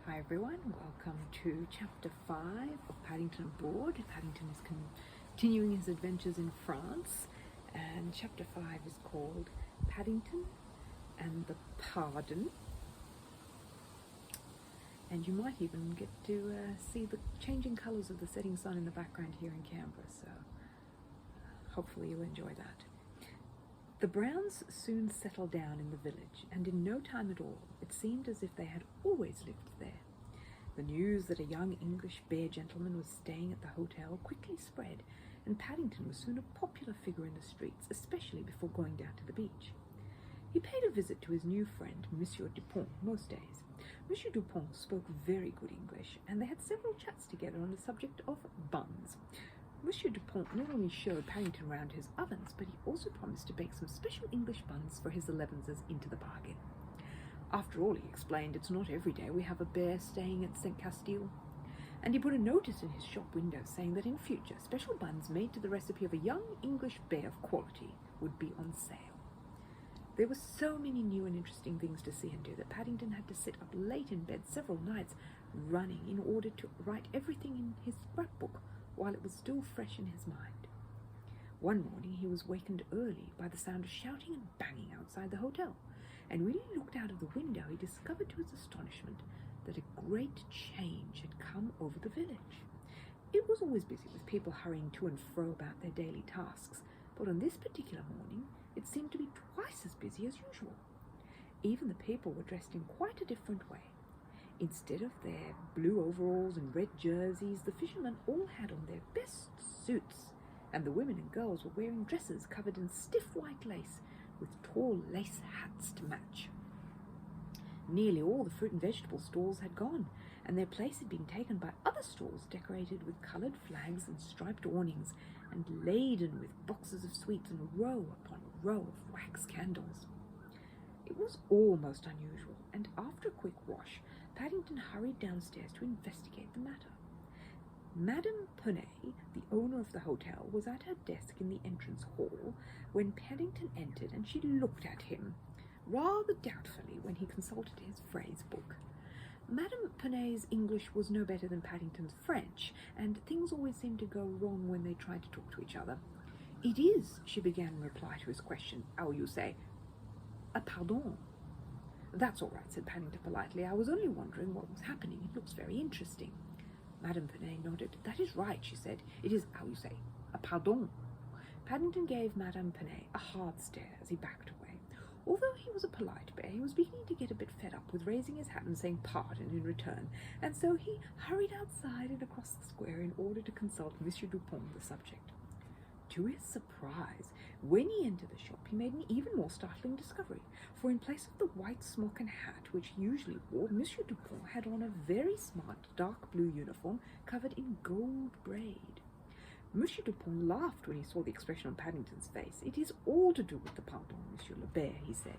Hi everyone, welcome to chapter 5 of Paddington Abroad. Paddington is continuing his adventures in France, and chapter 5 is called Paddington and the Pardon. And you might even get to see the changing colours of the setting sun in the background here in Canberra, so hopefully you'll enjoy that. The Browns soon settled down in the village, and in no time at all it seemed as if they had always lived there. The news that a young English bear gentleman was staying at the hotel quickly spread, and Paddington was soon a popular figure in the streets, especially before going down to the beach. He paid a visit to his new friend, Monsieur Dupont, most days. Monsieur Dupont spoke very good English, and they had several chats together on the subject of buns. Monsieur Dupont not only showed Paddington round his ovens, but he also promised to bake some special English buns for his elevenses into the bargain. After all, he explained, it's not every day we have a bear staying at St. Castile. And he put a notice in his shop window saying that in future, special buns made to the recipe of a young English bear of quality would be on sale. There were so many new and interesting things to see and do that Paddington had to sit up late in bed several nights running in order to write everything in his scrapbook while it was still fresh in his mind. One morning he was wakened early by the sound of shouting and banging outside the hotel, and when he looked out of the window he discovered to his astonishment that a great change had come over the village. It was always busy with people hurrying to and fro about their daily tasks, but on this particular morning it seemed to be twice as busy as usual. Even the people were dressed in quite a different way. Instead of their blue overalls and red jerseys, the fishermen all had on their best suits, and the women and girls were wearing dresses covered in stiff white lace with tall lace hats to match. Nearly all the fruit and vegetable stalls had gone, and their place had been taken by other stalls decorated with coloured flags and striped awnings, and laden with boxes of sweets and row upon row of wax candles. It was all most unusual, and after a quick wash, Paddington hurried downstairs to investigate the matter. Madame Penet, the owner of the hotel, was at her desk in the entrance hall when Paddington entered, and she looked at him rather doubtfully when he consulted his phrase book. Madame Penet's English was no better than Paddington's French, and things always seemed to go wrong when they tried to talk to each other. "It is," she began in reply to his question, "how you say, a pardon." "That's all right," said Paddington politely. "I was only wondering what was happening. It looks very interesting." Madame Penet nodded. "That is right," she said. "It is, how you say, a pardon." Paddington gave Madame Penet a hard stare as he backed away. Although he was a polite bear, he was beginning to get a bit fed up with raising his hat and saying pardon in return, and so he hurried outside and across the square in order to consult Monsieur Dupont on the subject. To his surprise, when he entered the shop, he made an even more startling discovery, for in place of the white smock and hat which he usually wore, Monsieur Dupont had on a very smart dark blue uniform covered in gold braid. Monsieur Dupont laughed when he saw the expression on Paddington's face. "It is all to do with the pardon, Monsieur le Bear," he said,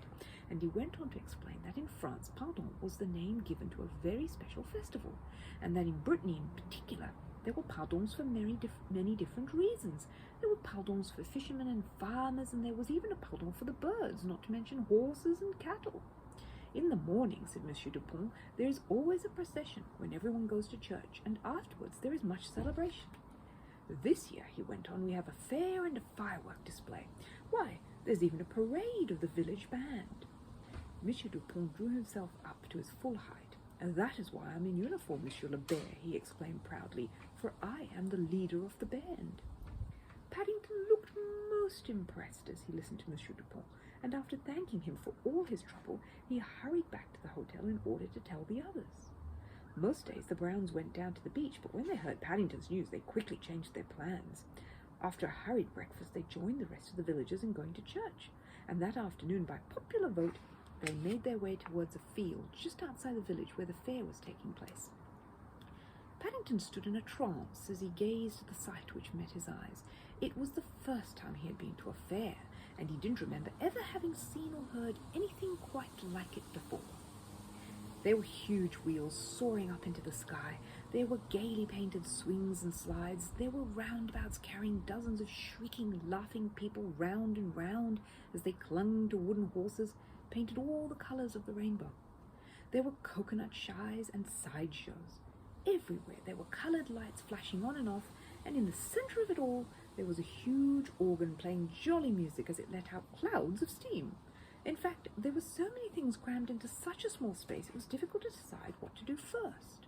and he went on to explain that in France, pardon was the name given to a very special festival, and that in Brittany in particular there were pardons for many different reasons. There were pardons for fishermen and farmers, and there was even a pardon for the birds, not to mention horses and cattle. "In the morning," said Monsieur Dupont, "there is always a procession when everyone goes to church, and afterwards there is much celebration. This year," he went on, "we have a fair and a firework display. Why, there's even a parade of the village band." Monsieur Dupont drew himself up to his full height. "And that is why I'm in uniform, Monsieur le Bear," he exclaimed proudly, "for I am the leader of the band." Paddington looked most impressed as he listened to Monsieur Dupont, and after thanking him for all his trouble, he hurried back to the hotel in order to tell the others. Most days the Browns went down to the beach, but when they heard Paddington's news, they quickly changed their plans. After a hurried breakfast, they joined the rest of the villagers in going to church, and that afternoon, by popular vote, they made their way towards a field just outside the village where the fair was taking place. Paddington stood in a trance as he gazed at the sight which met his eyes. It was the first time he had been to a fair, and he didn't remember ever having seen or heard anything quite like it before. There were huge wheels soaring up into the sky. There were gaily painted swings and slides. There were roundabouts carrying dozens of shrieking, laughing people round and round as they clung to wooden horses painted all the colours of the rainbow. There were coconut shies and sideshows. Everywhere there were coloured lights flashing on and off, and in the centre of it all there was a huge organ playing jolly music as it let out clouds of steam. In fact, there were so many things crammed into such a small space it was difficult to decide what to do first.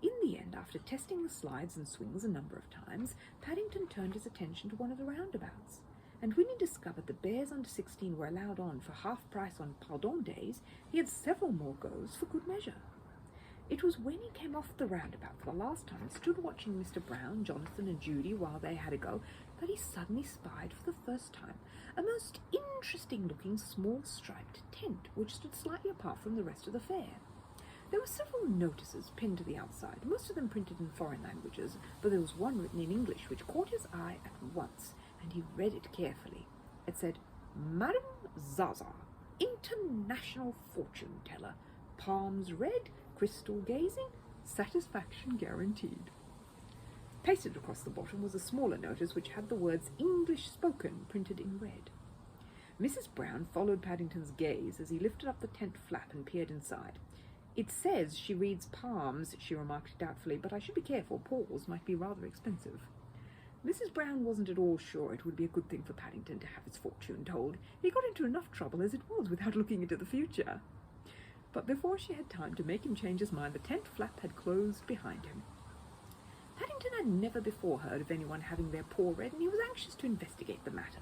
In the end, after testing the slides and swings a number of times, Paddington turned his attention to one of the roundabouts. And when he discovered the bears under 16 were allowed on for half price on Pardon days, he had several more goes for good measure. It was when he came off the roundabout for the last time and stood watching Mr. Brown, Jonathan and Judy while they had a go, that he suddenly spied for the first time a most interesting-looking small striped tent which stood slightly apart from the rest of the fair. There were several notices pinned to the outside, most of them printed in foreign languages, but there was one written in English which caught his eye at once, and he read it carefully. It said, "Madame Zaza, International Fortune Teller, palms red, crystal gazing, satisfaction guaranteed." Pasted across the bottom was a smaller notice which had the words "English spoken" printed in red. Mrs. Brown followed Paddington's gaze as he lifted up the tent flap and peered inside. "It says she reads palms," she remarked doubtfully, "but I should be careful. Paws might be rather expensive." Mrs. Brown wasn't at all sure it would be a good thing for Paddington to have his fortune told. He got into enough trouble as it was without looking into the future. But before she had time to make him change his mind, the tent flap had closed behind him. Paddington had never before heard of anyone having their paw read, and he was anxious to investigate the matter.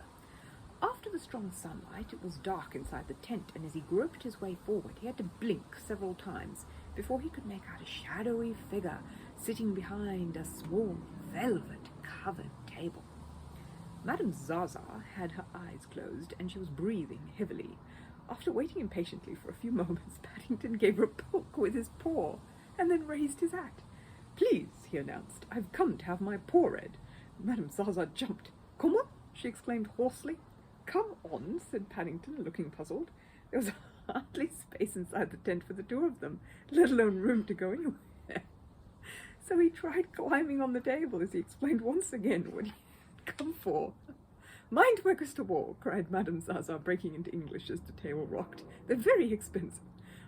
After the strong sunlight, it was dark inside the tent, and as he groped his way forward, he had to blink several times before he could make out a shadowy figure sitting behind a small velvet-covered table. Madame Zaza had her eyes closed, and she was breathing heavily. After waiting impatiently for a few moments, Paddington gave her a poke with his paw, and then raised his hat. "Please," he announced, "I've come to have my paw read." Madame Zaza jumped. "Comment?" she exclaimed hoarsely. "Come on," said Paddington, looking puzzled. There was hardly space inside the tent for the two of them, let alone room to go anywhere. So he tried climbing on the table as he explained once again what he had come for. "Mind my crystal ball," cried Madame Zaza, breaking into English as the table rocked. "They're very expensive.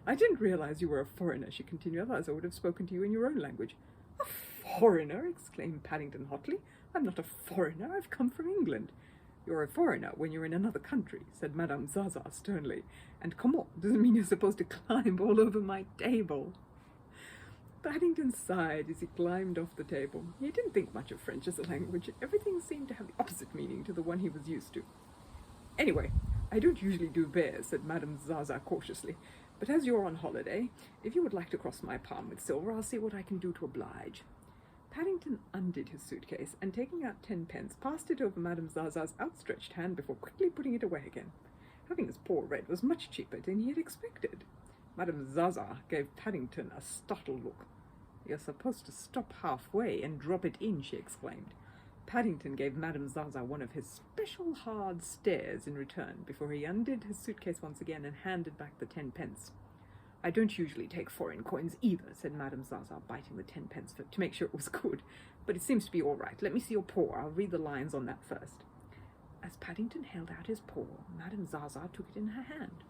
I didn't realize you were a foreigner," she continued, "otherwise I would have spoken to you in your own language." "A foreigner?" exclaimed Paddington hotly. "I'm not a foreigner. I've come from England." "You're a foreigner when you're in another country," said Madame Zaza sternly. "And comment doesn't mean you're supposed to climb all over my table." Paddington sighed as he climbed off the table. He didn't think much of French as a language. Everything seemed to have the opposite meaning to the one he was used to. "Anyway, I don't usually do bears," said Madame Zaza cautiously. "But as you're on holiday, if you would like to cross my palm with silver, I'll see what I can do to oblige." Paddington undid his suitcase, and taking out 10 pence, passed it over Madame Zaza's outstretched hand before quickly putting it away again. Having his paw read was much cheaper than he had expected. Madame Zaza gave Paddington a startled look. "You're supposed to stop halfway and drop it in," she exclaimed. Paddington gave Madame Zaza one of his special hard stares in return before he undid his suitcase once again and handed back the 10 pence. "I don't usually take foreign coins either," said Madame Zaza, biting the 10 pence to make sure it was good. "But it seems to be all right. Let me see your paw. I'll read the lines on that first." As Paddington held out his paw, Madame Zaza took it in her hand.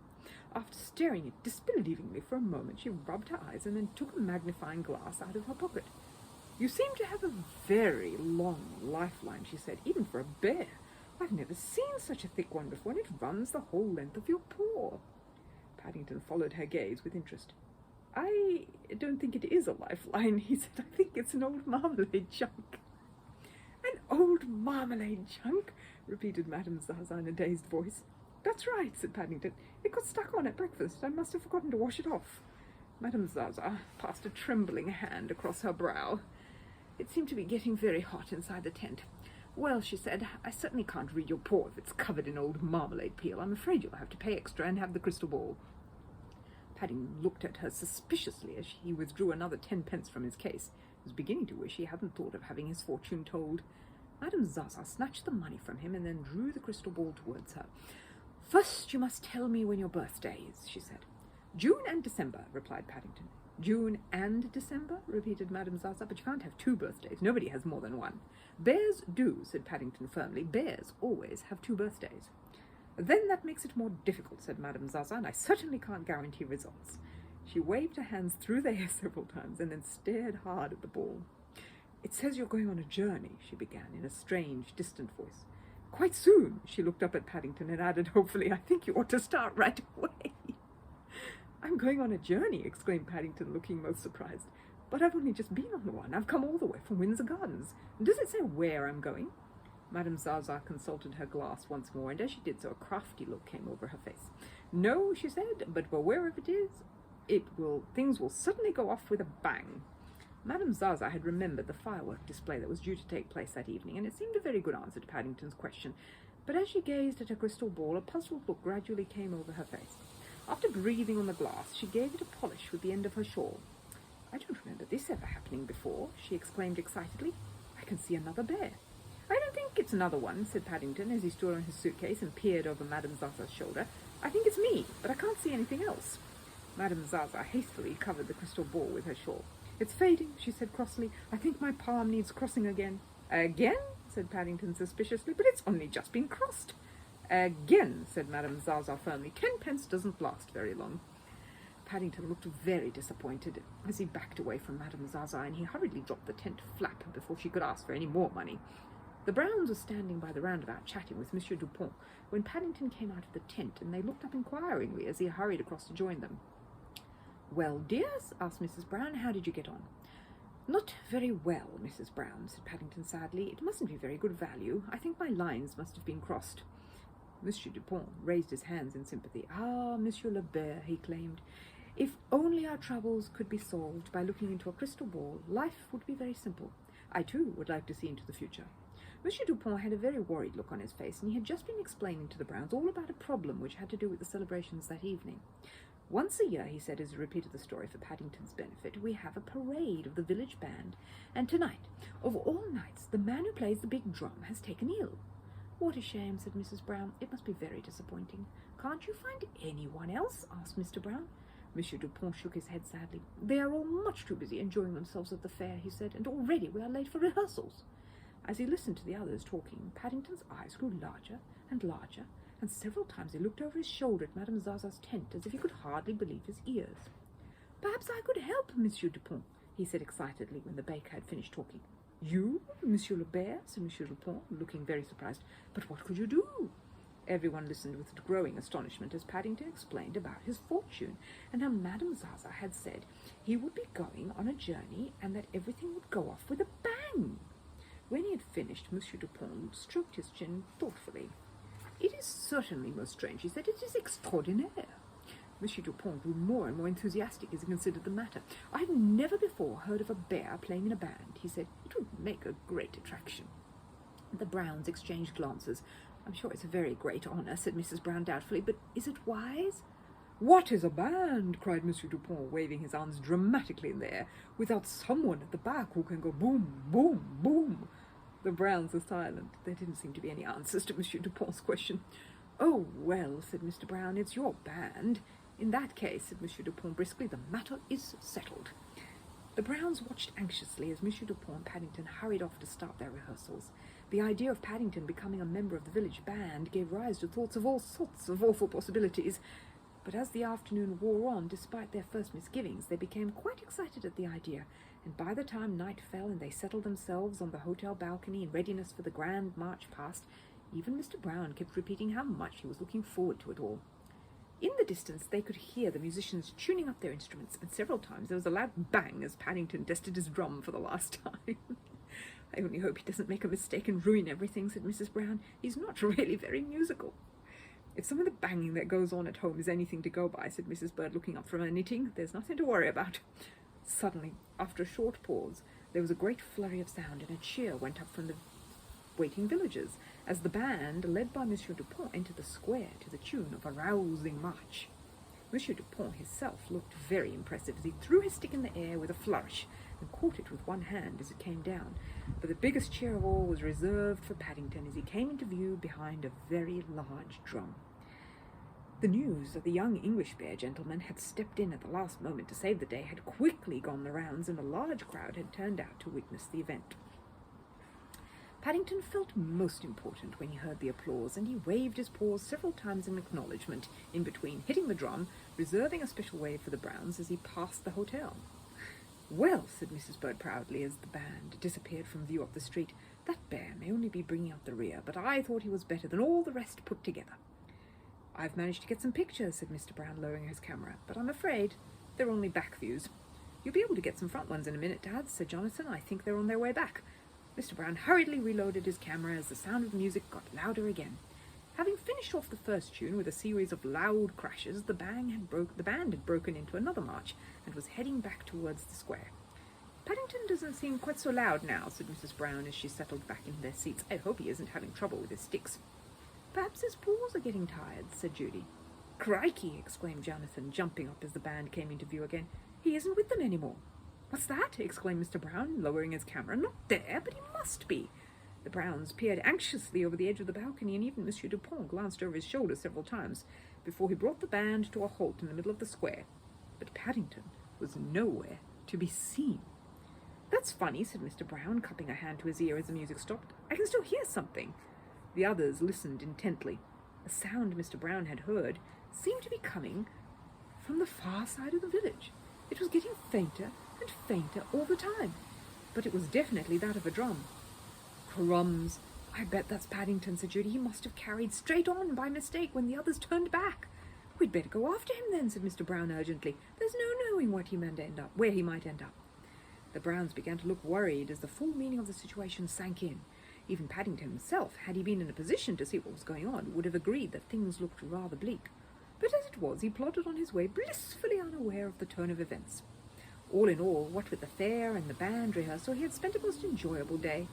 After staring at it disbelievingly for a moment, she rubbed her eyes and then took a magnifying glass out of her pocket. "You seem to have a very long lifeline," she said, "even for a bear. I've never seen such a thick one before, and it runs the whole length of your paw." Paddington followed her gaze with interest. "I don't think it is a lifeline," he said. "I think it's an old marmalade chunk." "An old marmalade chunk?" repeated Madame Zaza in a dazed voice. "That's right," said Paddington. "It got stuck on at breakfast. I must have forgotten to wash it off." Madame Zaza passed a trembling hand across her brow. It seemed to be getting very hot inside the tent. "Well," she said, "I certainly can't read your paw if it's covered in old marmalade peel. I'm afraid you'll have to pay extra and have the crystal ball." Paddington looked at her suspiciously as he withdrew another 10 pence from his case. He was beginning to wish he hadn't thought of having his fortune told. Madame Zaza snatched the money from him and then drew the crystal ball towards her. "First you must tell me when your birthday is," she said. "June and December," replied Paddington. "June and December?" repeated Madame Zaza. "But you can't have 2 birthdays. Nobody has more than one." "Bears do," said Paddington firmly. "Bears always have 2 birthdays." "Then that makes it more difficult," said Madame Zaza, "and I certainly can't guarantee results." She waved her hands through the air several times and then stared hard at the ball. "It says you're going on a journey," she began in a strange, distant voice. "Quite soon." She looked up at Paddington and added hopefully, "I think you ought to start right away." "I'm going on a journey," exclaimed Paddington, looking most surprised. "But I've only just been on one. I've come all the way from Windsor Gardens. Does it say where I'm going?" Madame Zaza consulted her glass once more, and as she did so, a crafty look came over her face. "No," she said, "but wherever it is, things will certainly go off with a bang." Madame Zaza had remembered the firework display that was due to take place that evening, and it seemed a very good answer to Paddington's question. But as she gazed at her crystal ball, a puzzled look gradually came over her face. After breathing on the glass, she gave it a polish with the end of her shawl. "I don't remember this ever happening before," she exclaimed excitedly. "I can see another bear." "I don't think it's another one," said Paddington as he stood on his suitcase and peered over Madame Zaza's shoulder. "I think it's me, but I can't see anything else." Madame Zaza hastily covered the crystal ball with her shawl. "It's fading," she said crossly. "I think my palm needs crossing again." "Again?" said Paddington suspiciously. "But it's only just been crossed." "Again," said Madame Zaza firmly. 10 pence doesn't last very long." Paddington looked very disappointed as he backed away from Madame Zaza, and he hurriedly dropped the tent flap before she could ask for any more money. The Browns were standing by the roundabout chatting with Monsieur Dupont when Paddington came out of the tent, and they looked up inquiringly as he hurried across to join them. "Well, dears," asked Mrs. Brown, "how did you get on?" "Not very well, Mrs. Brown," said Paddington sadly. "It mustn't be very good value. I think my lines must have been crossed." Monsieur Dupont raised his hands in sympathy. "Ah, Monsieur le Bear," he claimed, "if only our troubles could be solved by looking into a crystal ball, life would be very simple. I, too, would like to see into the future." Monsieur Dupont had a very worried look on his face, and he had just been explaining to the Browns all about a problem which had to do with the celebrations that evening. "Once a year," he said as he repeated the story for Paddington's benefit, "we have a parade of the village band, and tonight, of all nights, the man who plays the big drum has taken ill." "What a shame," said Mrs. Brown. "It must be very disappointing." "Can't you find anyone else?" asked Mr. Brown. Monsieur Dupont shook his head sadly. "They are all much too busy enjoying themselves at the fair," he said, "and already we are late for rehearsals." As he listened to the others talking, Paddington's eyes grew larger, and several times he looked over his shoulder at Madame Zaza's tent as if he could hardly believe his ears. "Perhaps I could help, Monsieur Dupont," he said excitedly when the baker had finished talking. "You, Monsieur le Bear?" said Monsieur Dupont, looking very surprised. "But what could you do?" Everyone listened with growing astonishment as Paddington explained about his fortune, and how Madame Zaza had said he would be going on a journey and that everything would go off with a bang. When he had finished, Monsieur Dupont stroked his chin thoughtfully. "It is certainly most strange," he said. "It is extraordinaire." Monsieur Dupont grew more and more enthusiastic as he considered the matter. "I had never before heard of a bear playing in a band," he said. "It would make a great attraction." The Browns exchanged glances. "I'm sure it's a very great honour," said Mrs. Brown doubtfully, "but is it wise?" "What is a band?" cried Monsieur Dupont, waving his arms dramatically in the air, "without someone at the back who can go boom, boom, boom?" The Browns were silent. There didn't seem to be any answers to Monsieur Dupont's question. "Oh, well," said Mr. Brown, "it's your band." "In that case," said Monsieur Dupont briskly, "the matter is settled." The Browns watched anxiously as Monsieur Dupont and Paddington hurried off to start their rehearsals. The idea of Paddington becoming a member of the village band gave rise to thoughts of all sorts of awful possibilities. But as the afternoon wore on, despite their first misgivings, they became quite excited at the idea, and by the time night fell and they settled themselves on the hotel balcony in readiness for the grand march past, even Mr. Brown kept repeating how much he was looking forward to it all. In the distance they could hear the musicians tuning up their instruments, and several times there was a loud bang as Paddington tested his drum for the last time. "I only hope he doesn't make a mistake and ruin everything," said Mrs. Brown. "He's not really very musical." "If some of the banging that goes on at home is anything to go by," said Mrs. Bird, looking up from her knitting, "there's nothing to worry about." Suddenly, after a short pause, there was a great flurry of sound, and a cheer went up from the waiting villagers as the band, led by Monsieur Dupont, entered the square to the tune of a rousing march. Monsieur Dupont himself looked very impressive as he threw his stick in the air with a flourish and caught it with one hand as it came down. But the biggest cheer of all was reserved for Paddington as he came into view behind a very large drum. The news that the young English bear gentleman had stepped in at the last moment to save the day had quickly gone the rounds, and a large crowd had turned out to witness the event. Paddington felt most important when he heard the applause, and he waved his paws several times in acknowledgement, in between hitting the drum, reserving a special way for the Browns as he passed the hotel. "Well," said Mrs. Bird proudly as the band disappeared from view up the street, "that bear may only be bringing up the rear, but I thought he was better than all the rest put together." "I've managed to get some pictures," said Mr. Brown, lowering his camera, "but I'm afraid they're only back views." "You'll be able to get some front ones in a minute, Dad," said Jonathan. "I think they're on their way back." Mr. Brown hurriedly reloaded his camera as the sound of music got louder again. Having finished off the first tune with a series of loud crashes, the band had broken into another march and was heading back towards the square. "Paddington doesn't seem quite so loud now," said Mrs. Brown as she settled back into their seats. "I hope he isn't having trouble with his sticks." "Perhaps his paws are getting tired," said Judy. "Crikey!" exclaimed Jonathan, jumping up as the band came into view again. "He isn't with them anymore." "What's that?" exclaimed Mr. Brown, lowering his camera. "Not there, but he must be." The Browns peered anxiously over the edge of the balcony, and even Monsieur Dupont glanced over his shoulder several times before he brought the band to a halt in the middle of the square. But Paddington was nowhere to be seen. "That's funny," said Mr. Brown, cupping a hand to his ear as the music stopped. "I can still hear something." The others listened intently. The sound Mr. Brown had heard seemed to be coming from the far side of the village. It was getting fainter and fainter all the time, but it was definitely that of a drum. "Crumbs! I bet that's Paddington," said Judy. "He must have carried straight on by mistake when the others turned back." "We'd better go after him then," said Mr. Brown urgently. "There's no knowing where he might end up. The Browns began to look worried as the full meaning of the situation sank in. Even Paddington himself, had he been in a position to see what was going on, would have agreed that things looked rather bleak. But as it was, he plodded on his way, blissfully unaware of the turn of events. All in all, what with the fair and the band rehearsal, he had spent a most enjoyable day.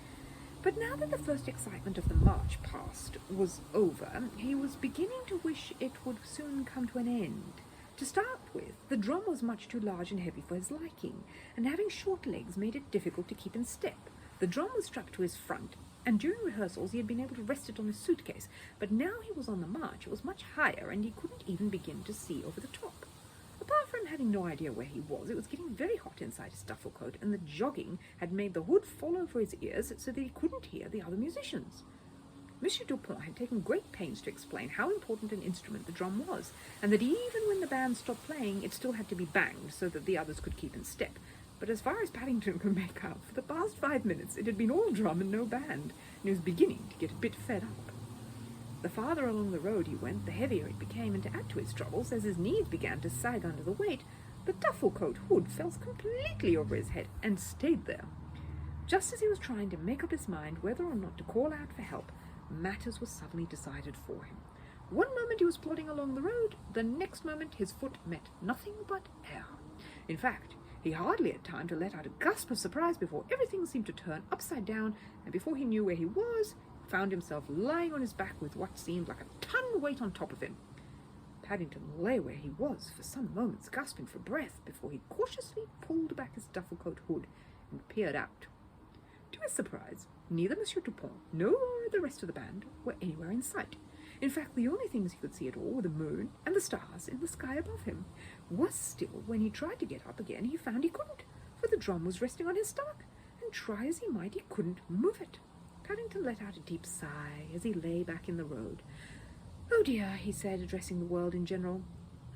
But now that the first excitement of the march past was over, he was beginning to wish it would soon come to an end. To start with, the drum was much too large and heavy for his liking, and having short legs made it difficult to keep in step. The drum was strapped to his front, and during rehearsals he had been able to rest it on his suitcase, but now he was on the march, it was much higher, and he couldn't even begin to see over the top. Apart from having no idea where he was, it was getting very hot inside his duffel coat, and the jogging had made the hood fall over his ears so that he couldn't hear the other musicians. Monsieur Dupont had taken great pains to explain how important an instrument the drum was, and that even when the band stopped playing, it still had to be banged so that the others could keep in step. But as far as Paddington could make out, for the past 5 minutes it had been all drum and no band, and he was beginning to get a bit fed up. The farther along the road he went, the heavier it became, and to add to his troubles, as his knees began to sag under the weight, the duffel coat hood fell completely over his head and stayed there. Just as he was trying to make up his mind whether or not to call out for help, matters were suddenly decided for him. One moment he was plodding along the road, the next moment his foot met nothing but air. In fact, he hardly had time to let out a gasp of surprise before everything seemed to turn upside down, and before he knew where he was, found himself lying on his back with what seemed like a ton weight on top of him. Paddington lay where he was for some moments, gasping for breath, before he cautiously pulled back his duffel coat hood and peered out. To his surprise, neither Monsieur Dupont nor the rest of the band were anywhere in sight. In fact, the only things he could see at all were the moon and the stars in the sky above him. Worse still, when he tried to get up again, he found he couldn't, for the drum was resting on his stomach, and try as he might, he couldn't move it. Paddington let out a deep sigh as he lay back in the road. "Oh dear," he said, addressing the world in general.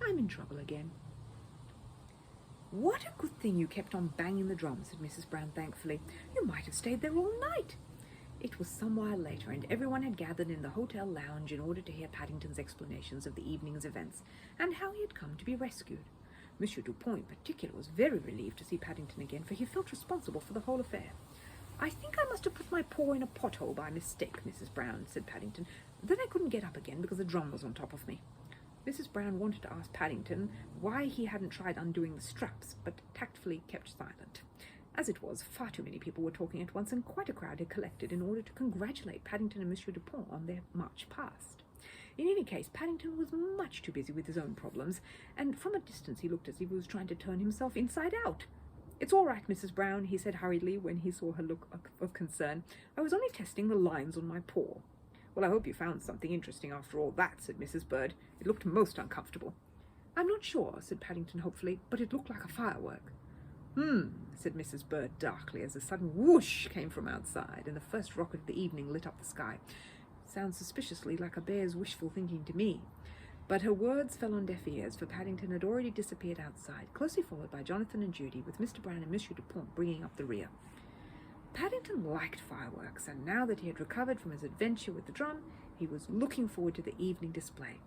"I'm in trouble again." "What a good thing you kept on banging the drum," said Mrs. Brown thankfully. "You might have stayed there all night." It was some while later, and everyone had gathered in the hotel lounge in order to hear Paddington's explanations of the evening's events, and how he had come to be rescued. Monsieur Dupont, in particular, was very relieved to see Paddington again, for he felt responsible for the whole affair. "I think I must have put my paw in a pothole by mistake, Mrs. Brown," said Paddington. "Then I couldn't get up again because the drum was on top of me." Mrs. Brown wanted to ask Paddington why he hadn't tried undoing the straps, but tactfully kept silent. As it was, far too many people were talking at once, and quite a crowd had collected in order to congratulate Paddington and Monsieur Dupont on their march past. In any case, Paddington was much too busy with his own problems, and from a distance he looked as if he was trying to turn himself inside out. "It's all right, Mrs. Brown," he said hurriedly when he saw her look of concern. "I was only testing the lines on my paw." "Well, I hope you found something interesting after all that," said Mrs. Bird. "It looked most uncomfortable." "I'm not sure," said Paddington hopefully, "but it looked like a firework." Said Mrs. Bird darkly as a sudden whoosh came from outside, and the first rocket of the evening lit up the sky. "Sounds suspiciously like a bear's wishful thinking to me." But her words fell on deaf ears, for Paddington had already disappeared outside, closely followed by Jonathan and Judy, with Mr. Brown and Monsieur Dupont bringing up the rear. Paddington liked fireworks, and now that he had recovered from his adventure with the drum, he was looking forward to the evening display.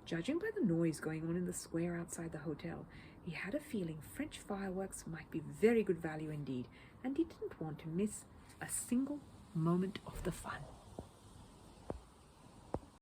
Judging by the noise going on in the square outside the hotel, he had a feeling French fireworks might be very good value indeed, and he didn't want to miss a single moment of the fun.